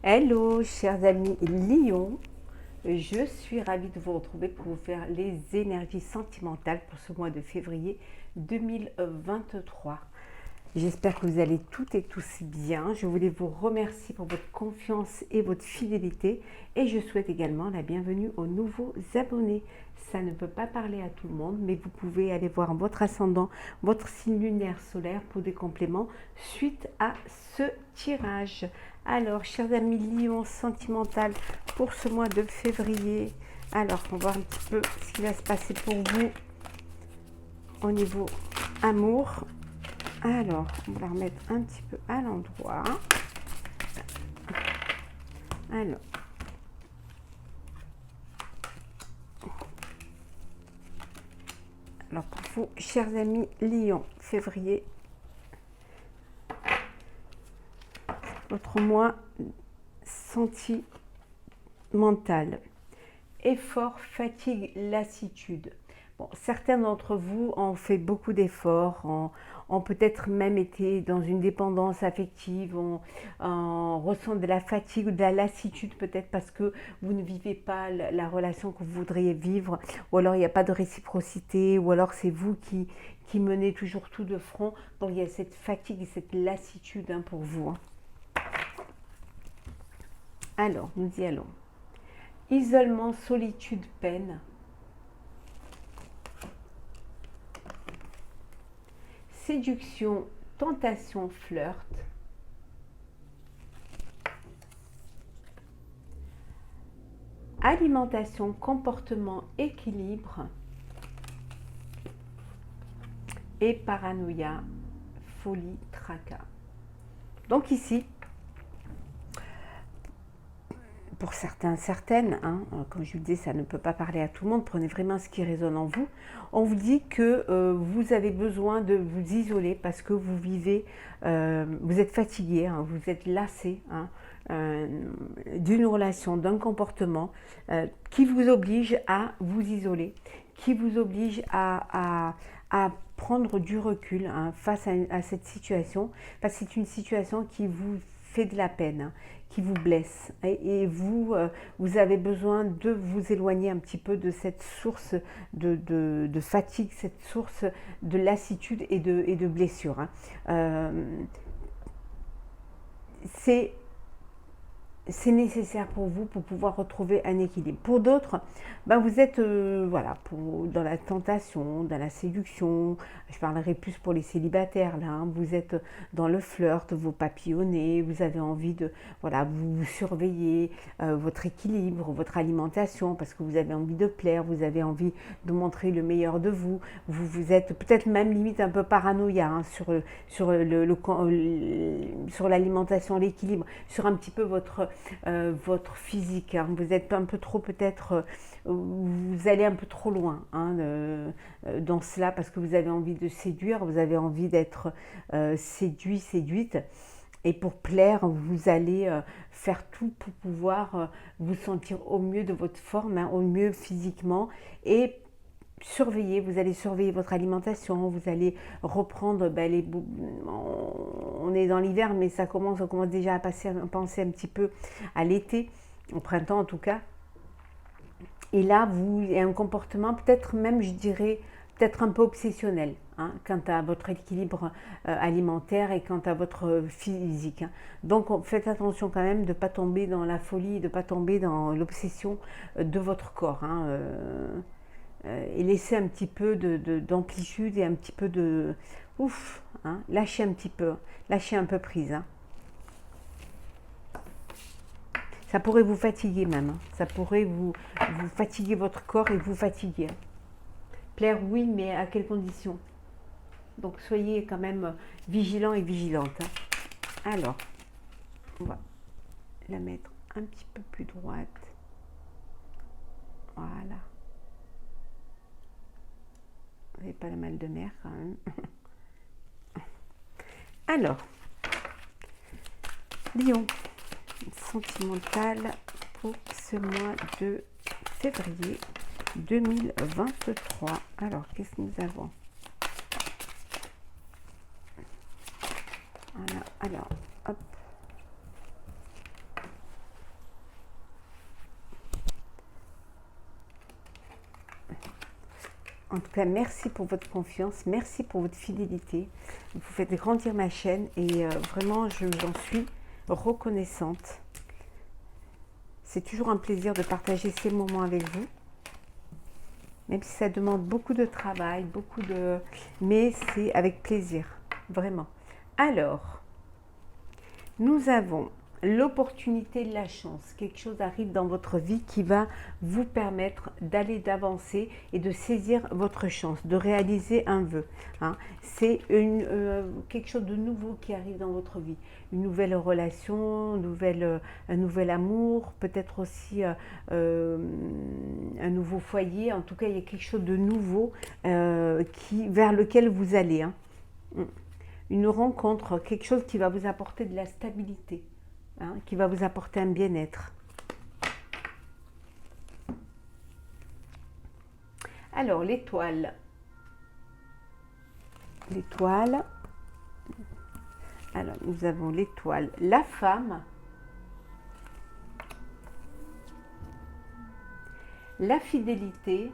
Hello, chers amis Lion, je suis ravie de vous retrouver pour vous faire les énergies sentimentales pour ce mois de février 2023. J'espère que vous allez toutes et tous bien. Je voulais vous remercier pour votre confiance et votre fidélité et je souhaite également la bienvenue aux nouveaux abonnés. Ça ne peut pas parler à tout le monde, mais vous pouvez aller voir votre ascendant, votre signe lunaire solaire pour des compléments suite à ce tirage. Alors, chers amis Lion sentimental, pour ce mois de février, alors on va voir un petit peu ce qui va se passer pour vous au niveau amour. Alors, on va la remettre un petit peu à l'endroit. Alors pour vous, chers amis Lion, février, votre mois sentimental. Effort, fatigue, lassitude. Bon, certains d'entre vous ont fait beaucoup d'efforts, ont peut-être même été dans une dépendance affective, on ressent de la fatigue ou de la lassitude peut-être parce que vous ne vivez pas la relation que vous voudriez vivre, ou alors il n'y a pas de réciprocité, ou alors c'est vous qui menez toujours tout de front. Donc il y a cette fatigue et cette lassitude pour vous. Alors, nous y allons. Isolement, solitude, peine. Séduction, tentation, flirt. Alimentation, comportement, équilibre. Et paranoïa, folie, tracas. Donc ici, pour certains, certaines, comme je vous le dis, ça ne peut pas parler à tout le monde, prenez vraiment ce qui résonne en vous. On vous dit que vous avez besoin de vous isoler parce que vous vivez, vous êtes fatigué, vous êtes lassé d'une relation, d'un comportement qui vous oblige à vous isoler, qui vous oblige à prendre du recul face à cette situation, parce que c'est une situation qui vous fait de la peine, qui vous blesse, et vous, vous avez besoin de vous éloigner un petit peu de cette source de fatigue, cette source de lassitude et de blessure. C'est nécessaire pour vous pour pouvoir retrouver un équilibre. Pour d'autres, vous êtes voilà, dans la tentation, dans la séduction. Je parlerai plus pour les célibataires là. Vous êtes dans le flirt, vous papillonnez, vous avez envie de vous surveiller votre équilibre, votre alimentation parce que vous avez envie de plaire, vous avez envie de montrer le meilleur de vous. Vous êtes peut-être même limite un peu paranoïa sur l'alimentation, l'équilibre, sur un petit peu votre physique. Vous êtes un peu trop peut-être, vous allez un peu trop loin dans cela parce que vous avez envie de séduire, vous avez envie d'être séduit, séduite. Et pour plaire, vous allez faire tout pour pouvoir vous sentir au mieux de votre forme, au mieux physiquement et vous allez surveiller votre alimentation, vous allez reprendre on est dans l'hiver mais on commence déjà à penser un petit peu à l'été, au printemps en tout cas. Et là, il y a un comportement peut-être même, je dirais, peut-être un peu obsessionnel quant à votre équilibre alimentaire et quant à votre physique. Donc faites attention quand même de ne pas tomber dans la folie, de ne pas tomber dans l'obsession de votre corps. Et laisser un petit peu d'amplitude et un petit peu de lâcher un petit peu, lâcher un peu prise. Ça pourrait vous fatiguer même, ça pourrait vous fatiguer votre corps et vous fatiguer. Plaire oui, mais à quelles conditions? Donc soyez quand même vigilants et vigilantes. Alors, on va la mettre un petit peu plus droite. Voilà. Vous n'avez pas le mal de mer quand même. Alors, Lion, sentimental pour ce mois de février 2023. Alors, qu'est-ce que nous avons? Voilà, alors, hop. En tout cas, merci pour votre confiance, merci pour votre fidélité. Vous faites grandir ma chaîne et vraiment, je vous en suis reconnaissante. C'est toujours un plaisir de partager ces moments avec vous. Même si ça demande beaucoup de travail, mais c'est avec plaisir, vraiment. Alors, nous avons l'opportunité de la chance. Quelque chose arrive dans votre vie qui va vous permettre d'aller d'avancer et de saisir votre chance, de réaliser un vœu. Hein. C'est quelque chose de nouveau qui arrive dans votre vie. Une nouvelle relation, un nouvel amour, peut-être aussi un nouveau foyer. En tout cas, il y a quelque chose de nouveau vers lequel vous allez. Hein. Une rencontre, quelque chose qui va vous apporter de la stabilité. Hein, qui va vous apporter un bien-être. Alors, l'étoile. L'étoile. Alors, nous avons l'étoile, la femme, la fidélité,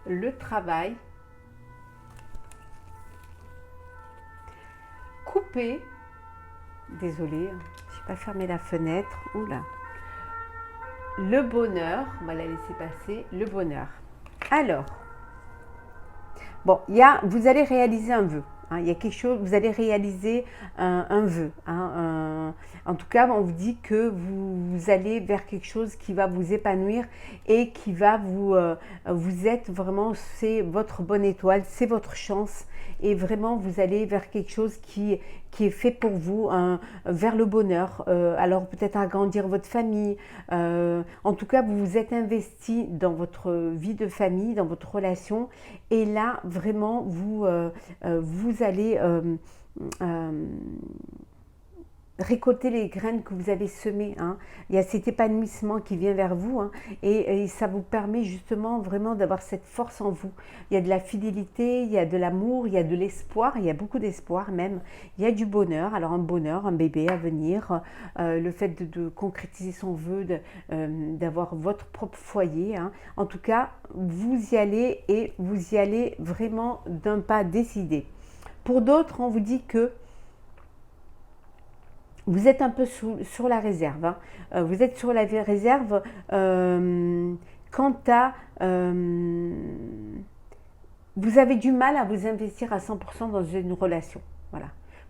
le travail, couper, désolée, je n'ai pas fermé la fenêtre, oula, le bonheur, on va la laisser passer, le bonheur. Alors, bon, vous allez réaliser un vœu. Hein, il y a quelque chose, vous allez réaliser un vœu. Hein, en tout cas, on vous dit que vous allez vers quelque chose qui va vous épanouir et qui va vous êtes vraiment, c'est votre bonne étoile, c'est votre chance. Et vraiment, vous allez vers quelque chose qui est fait pour vous, vers le bonheur. Alors peut-être agrandir votre famille. En tout cas, vous vous êtes investi dans votre vie de famille, dans votre relation. Et là, vraiment, vous allez récolter les graines que vous avez semées. Hein. Il y a cet épanouissement qui vient vers vous hein, et ça vous permet justement vraiment d'avoir cette force en vous. Il y a de la fidélité, il y a de l'amour, il y a de l'espoir, il y a beaucoup d'espoir même. Il y a du bonheur, alors un bonheur, un bébé à venir, le fait de concrétiser son vœu, d'avoir votre propre foyer. Hein. En tout cas, vous y allez et vous y allez vraiment d'un pas décidé. Pour d'autres, on vous dit que vous êtes un peu sur la réserve. Hein. Vous êtes sur la réserve quant à... vous avez du mal à vous investir à 100% dans une relation. Voilà.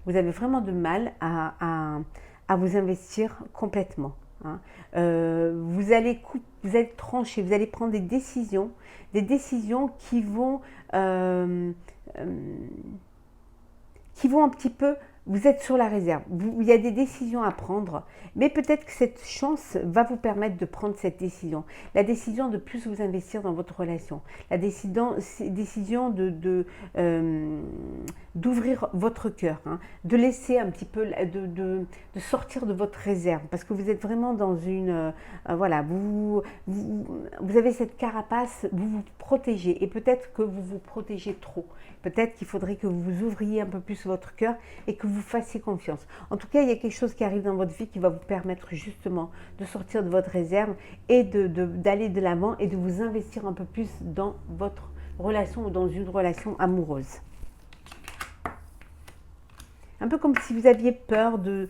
Vous avez vraiment de mal à vous investir complètement. Hein. Vous allez trancher, vous allez prendre des décisions qui vont un petit peu... Vous êtes sur la réserve, il y a des décisions à prendre, mais peut-être que cette chance va vous permettre de prendre cette décision. La décision de plus vous investir dans votre relation, la décision d'ouvrir votre cœur, hein, de laisser un petit peu, de sortir de votre réserve, parce que vous êtes vraiment dans une... voilà, vous avez cette carapace, vous vous protégez, et peut-être que vous vous protégez trop. Peut-être qu'il faudrait que vous ouvriez un peu plus votre cœur et que vous fassiez confiance. En tout cas, il y a quelque chose qui arrive dans votre vie qui va vous permettre justement de sortir de votre réserve et d'aller de l'avant et de vous investir un peu plus dans votre relation ou dans une relation amoureuse. Un peu comme si vous aviez peur de...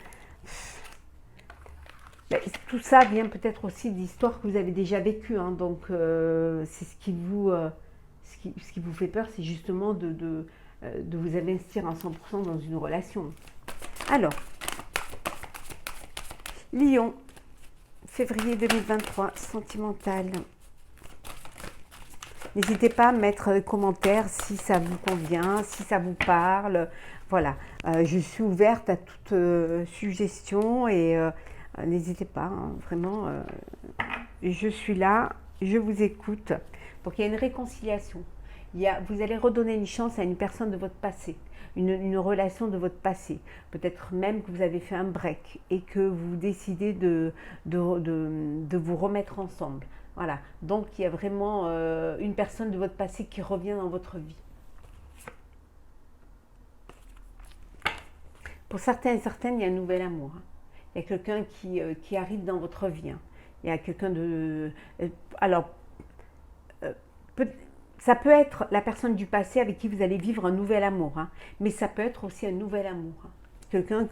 Tout ça vient peut-être aussi d'histoires que vous avez déjà vécues. Hein, donc, c'est ce qui vous fait peur, c'est justement de vous investir à 100% dans une relation. Alors, Lion, février 2023, sentimental. N'hésitez pas à mettre des commentaires si ça vous convient, si ça vous parle. Voilà, je suis ouverte à toute suggestion et n'hésitez pas, hein, vraiment, je suis là, je vous écoute. Donc il y a une réconciliation. Vous allez redonner une chance à une personne de votre passé, une relation de votre passé. Peut-être même que vous avez fait un break et que vous décidez de vous remettre ensemble. Voilà, donc il y a vraiment une personne de votre passé qui revient dans votre vie. Pour certains et certaines, il y a un nouvel amour. Hein. Il y a quelqu'un qui arrive dans votre vie. Hein. Il y a quelqu'un de... alors, ça peut être la personne du passé avec qui vous allez vivre un nouvel amour, hein, mais ça peut être aussi un nouvel amour. Hein. Quelqu'un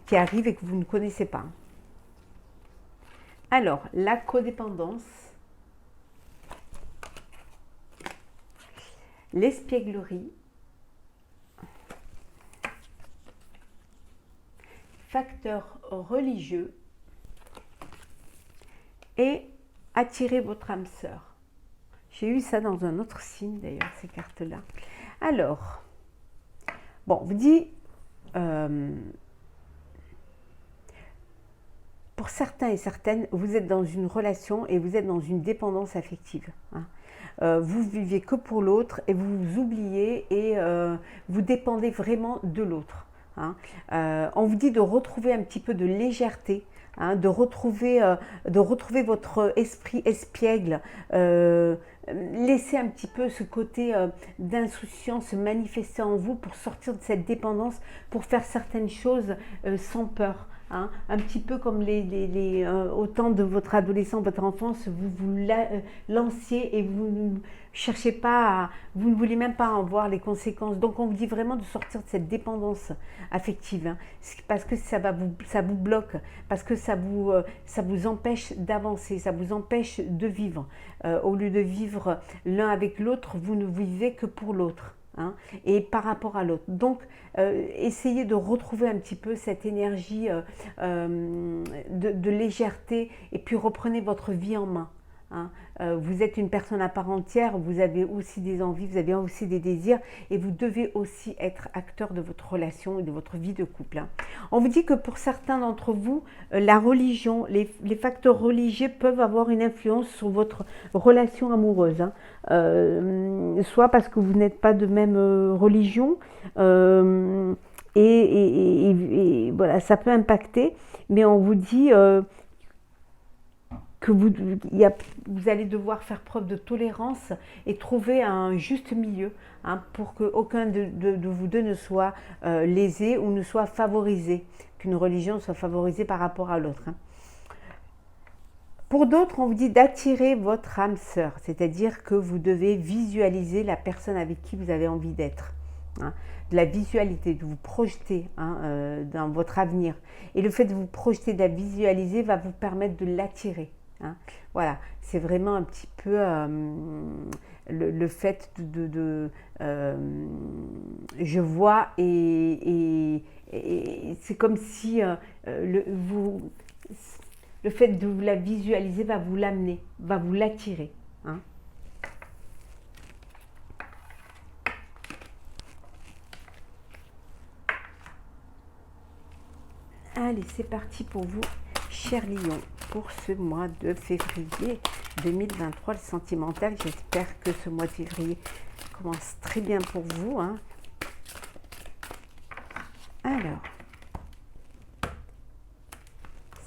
qui arrive et que vous ne connaissez pas. Alors, la codépendance, l'espièglerie, facteur religieux et attirer votre âme sœur. J'ai eu ça dans un autre signe d'ailleurs, ces cartes-là. Alors, bon, on vous dit, pour certains et certaines, vous êtes dans une relation et vous êtes dans une dépendance affective. Hein. Vous vivez que pour l'autre et vous vous oubliez et vous dépendez vraiment de l'autre. Hein. On vous dit de retrouver un petit peu de légèreté, hein, de retrouver votre esprit espiègle, laissez un petit peu ce côté d'insouciance se manifester en vous pour sortir de cette dépendance, pour faire certaines choses sans peur. Hein, un petit peu comme au temps de votre adolescence, votre enfance, vous lanciez et vous ne cherchez pas, vous ne voulez même pas en voir les conséquences. Donc on vous dit vraiment de sortir de cette dépendance affective, hein, parce que ça vous bloque, parce que ça vous empêche d'avancer, ça vous empêche de vivre. Au lieu de vivre l'un avec l'autre, vous ne vivez que pour l'autre. Hein, et par rapport à l'autre. Donc, essayez de retrouver un petit peu cette énergie de légèreté et puis reprenez votre vie en main. Hein. Vous êtes une personne à part entière, vous avez aussi des envies, vous avez aussi des désirs et vous devez aussi être acteur de votre relation et de votre vie de couple. Hein. On vous dit que pour certains d'entre vous, la religion, les facteurs religieux peuvent avoir une influence sur votre relation amoureuse. Hein. Soit parce que vous n'êtes pas de même religion et voilà, ça peut impacter, mais on vous dit que vous allez devoir faire preuve de tolérance et trouver un juste milieu, hein, pour qu'aucun de vous deux ne soit lésé ou ne soit favorisé, qu'une religion soit favorisée par rapport à l'autre. Hein. Pour d'autres, on vous dit d'attirer votre âme sœur, c'est-à-dire que vous devez visualiser la personne avec qui vous avez envie d'être. Hein, de la visualité, de vous projeter, hein, dans votre avenir. Et le fait de vous projeter, de la visualiser va vous permettre de l'attirer. Hein. Voilà, c'est vraiment un petit peu le fait je vois et c'est comme si le fait de vous la visualiser va vous l'amener, va vous l'attirer. Hein. Allez, c'est parti pour vous, chers lions, pour ce mois de février 2023, le sentimental. J'espère que ce mois de février commence très bien pour vous. Hein. Alors,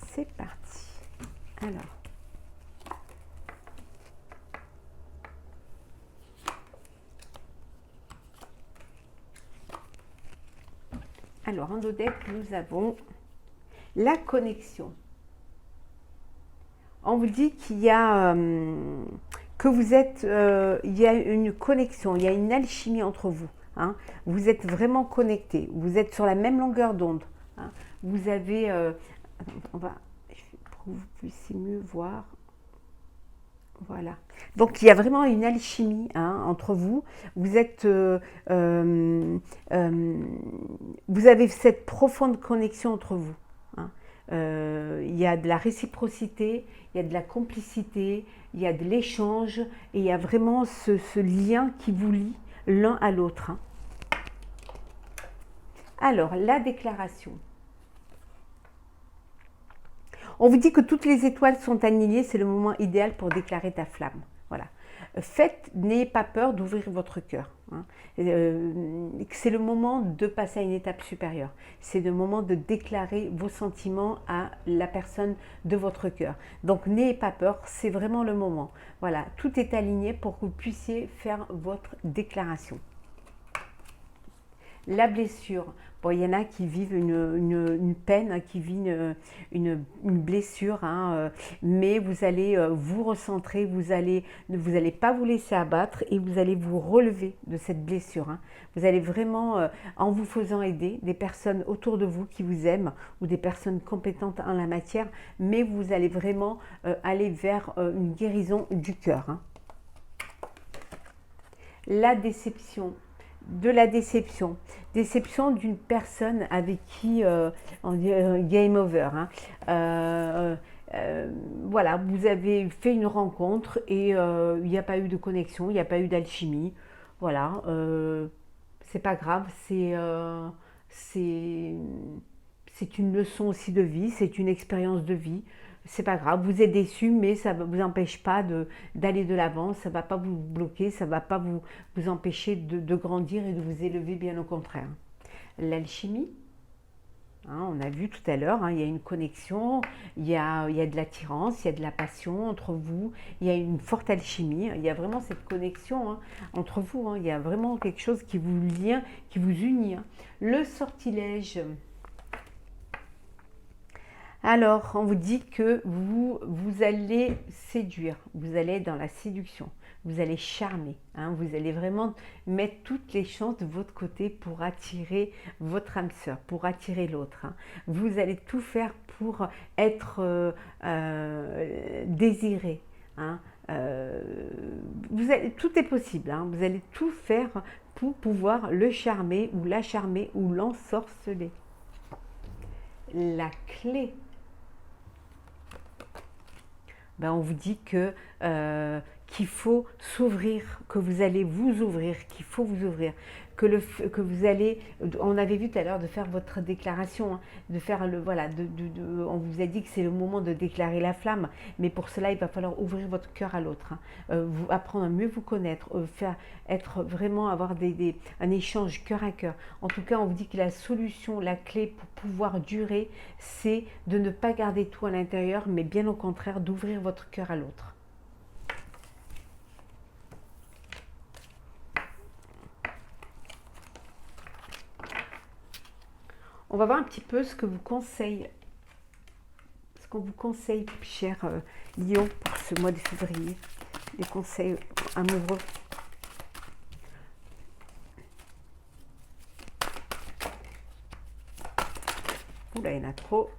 c'est parti. Alors, en deck, nous avons la connexion. On vous dit qu'il y a que vous êtes, il y a une connexion, il y a une alchimie entre vous. Hein. Vous êtes vraiment connectés, vous êtes sur la même longueur d'onde. Hein. Vous avez, pour que vous puissiez mieux voir. Voilà. Donc il y a vraiment une alchimie, hein, entre vous. Vous êtes, vous avez cette profonde connexion entre vous. Hein. Il y a de la réciprocité, il y a de la complicité, il y a de l'échange et il y a vraiment ce lien qui vous lie l'un à l'autre. Hein. Alors, la déclaration. On vous dit que toutes les étoiles sont alignées, c'est le moment idéal pour déclarer ta flamme. Voilà. N'ayez pas peur d'ouvrir votre cœur. Hein. C'est le moment de passer à une étape supérieure. C'est le moment de déclarer vos sentiments à la personne de votre cœur. Donc n'ayez pas peur, c'est vraiment le moment. Voilà, tout est aligné pour que vous puissiez faire votre déclaration. La blessure. Bon, il y en a qui vivent une peine, hein, qui vivent une blessure, hein, mais vous allez vous recentrer, vous allez pas vous laisser abattre et vous allez vous relever de cette blessure, hein. Vous allez vraiment, en vous faisant aider, des personnes autour de vous qui vous aiment ou des personnes compétentes en la matière, mais vous allez vraiment aller vers une guérison du cœur, hein. La déception, de la déception, déception d'une personne avec qui on dit game over, hein. Voilà, vous avez fait une rencontre et il n'y a pas eu de connexion, il n'y a pas eu d'alchimie, voilà, c'est pas grave, c'est une leçon aussi de vie, c'est une expérience de vie. C'est pas grave, vous êtes déçu, mais ça ne vous empêche pas d'aller de l'avant, ça ne va pas vous bloquer, ça ne va pas vous empêcher de grandir et de vous élever, bien au contraire. L'alchimie, hein, on a vu tout à l'heure, hein, il y a une connexion, il y a de l'attirance, il y a de la passion entre vous, il y a une forte alchimie, il y a vraiment cette connexion, hein, entre vous, hein, il y a vraiment quelque chose qui vous lie, qui vous unit, hein. Le sortilège. Alors, on vous dit que vous allez séduire, vous allez être dans la séduction, vous allez charmer, hein, vous allez vraiment mettre toutes les chances de votre côté pour attirer votre âme sœur, pour attirer l'autre, hein. Vous allez tout faire pour être désiré, hein. Tout est possible, hein, vous allez tout faire pour pouvoir le charmer ou l'ensorceler. La clé. Ben, on vous dit que qu'il faut s'ouvrir, que vous allez vous ouvrir, qu'il faut vous ouvrir, que vous allez, on avait vu tout à l'heure de faire votre déclaration, hein, de faire le, voilà, on vous a dit que c'est le moment de déclarer la flamme, mais pour cela il va falloir ouvrir votre cœur à l'autre, hein, vous apprendre à mieux vous connaître, avoir un échange cœur à cœur. En tout cas, on vous dit que la solution, la clé pour pouvoir durer, c'est de ne pas garder tout à l'intérieur, mais bien au contraire d'ouvrir votre cœur à l'autre. On va voir un petit peu ce qu'on vous conseille, cher Lion, pour ce mois de février. Des conseils amoureux. Oula, il y en a trop.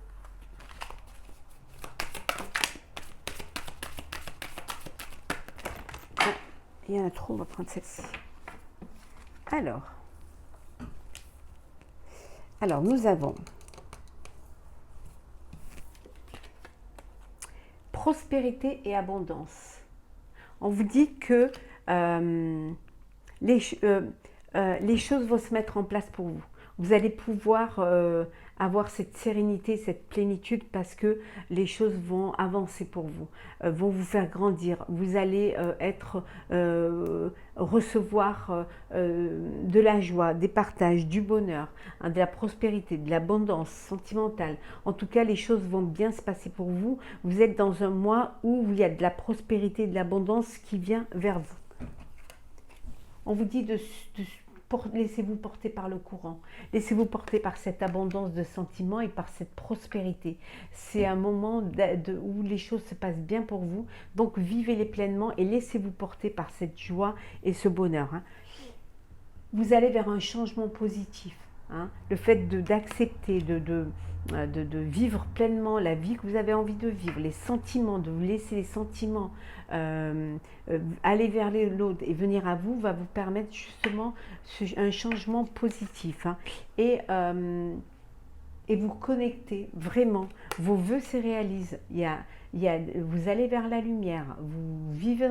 Ah, il y en a trop, on va prendre celle-ci. Alors, nous avons prospérité et abondance. On vous dit que les choses vont se mettre en place pour vous. Vous allez pouvoir avoir cette sérénité, cette plénitude parce que les choses vont avancer pour vous, vont vous faire grandir. Vous allez recevoir de la joie, des partages, du bonheur, hein, de la prospérité, de l'abondance sentimentale. En tout cas, les choses vont bien se passer pour vous. Vous êtes dans un mois où il y a de la prospérité, de l'abondance qui vient vers vous. On vous dit laissez-vous porter par le courant, laissez-vous porter par cette abondance de sentiments et par cette prospérité. C'est un moment où les choses se passent bien pour vous, donc vivez-les pleinement et laissez-vous porter par cette joie et ce bonheur, hein. Vous allez vers un changement positif, hein. Le fait d'accepter, de vivre pleinement la vie que vous avez envie de vivre, les sentiments, de vous laisser les sentiments aller vers l'autre et venir à vous, va vous permettre justement un changement positif, hein, et vous connecter vraiment. Vos vœux se réalisent. Vous allez vers la lumière, vous vivez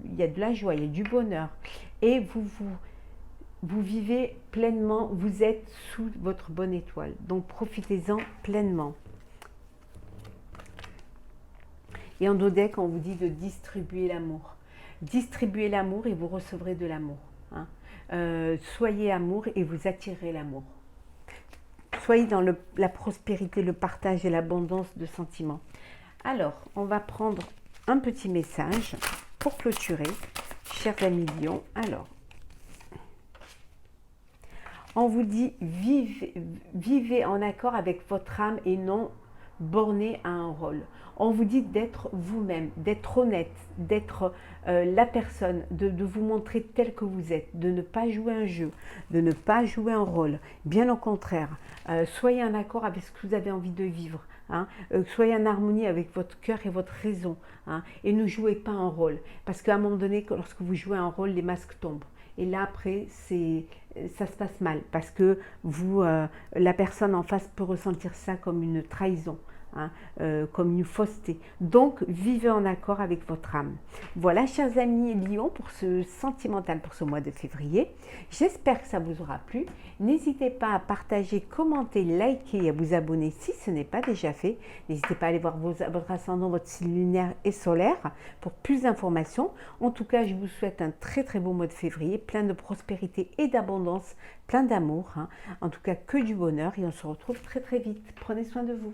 il y a de la joie, il y a du bonheur et vous vivez pleinement, vous êtes sous votre bonne étoile. Donc profitez-en pleinement. Et en dodeck, on vous dit de distribuer l'amour. Distribuez l'amour et vous recevrez de l'amour, hein. Soyez amour et vous attirez l'amour. Soyez dans la prospérité, le partage et l'abondance de sentiments. Alors, on va prendre un petit message pour clôturer, chers amis Lions. Alors, On vous dit vivez en accord avec votre âme et non borné à un rôle. On vous dit d'être vous-même, d'être honnête, d'être la personne, de vous montrer tel que vous êtes, de ne pas jouer un jeu, de ne pas jouer un rôle. Bien au contraire, soyez en accord avec ce que vous avez envie de vivre. Hein, soyez en harmonie avec votre cœur et votre raison. Hein, et ne jouez pas un rôle. Parce qu'à un moment donné, lorsque vous jouez un rôle, les masques tombent. Et là, après, ça se passe mal. Parce que la personne en face peut ressentir ça comme une trahison. Hein, comme une fausseté. Donc, vivez en accord avec votre âme. Voilà, chers amis Lion, pour ce sentimental pour ce mois de février. J'espère que ça vous aura plu. N'hésitez pas à partager, commenter, liker et à vous abonner si ce n'est pas déjà fait. N'hésitez pas à aller voir votre ascendant, votre signe lunaire et solaire pour plus d'informations. En tout cas, je vous souhaite un très très beau mois de février, plein de prospérité et d'abondance, plein d'amour. Hein. En tout cas, que du bonheur et on se retrouve très très vite. Prenez soin de vous.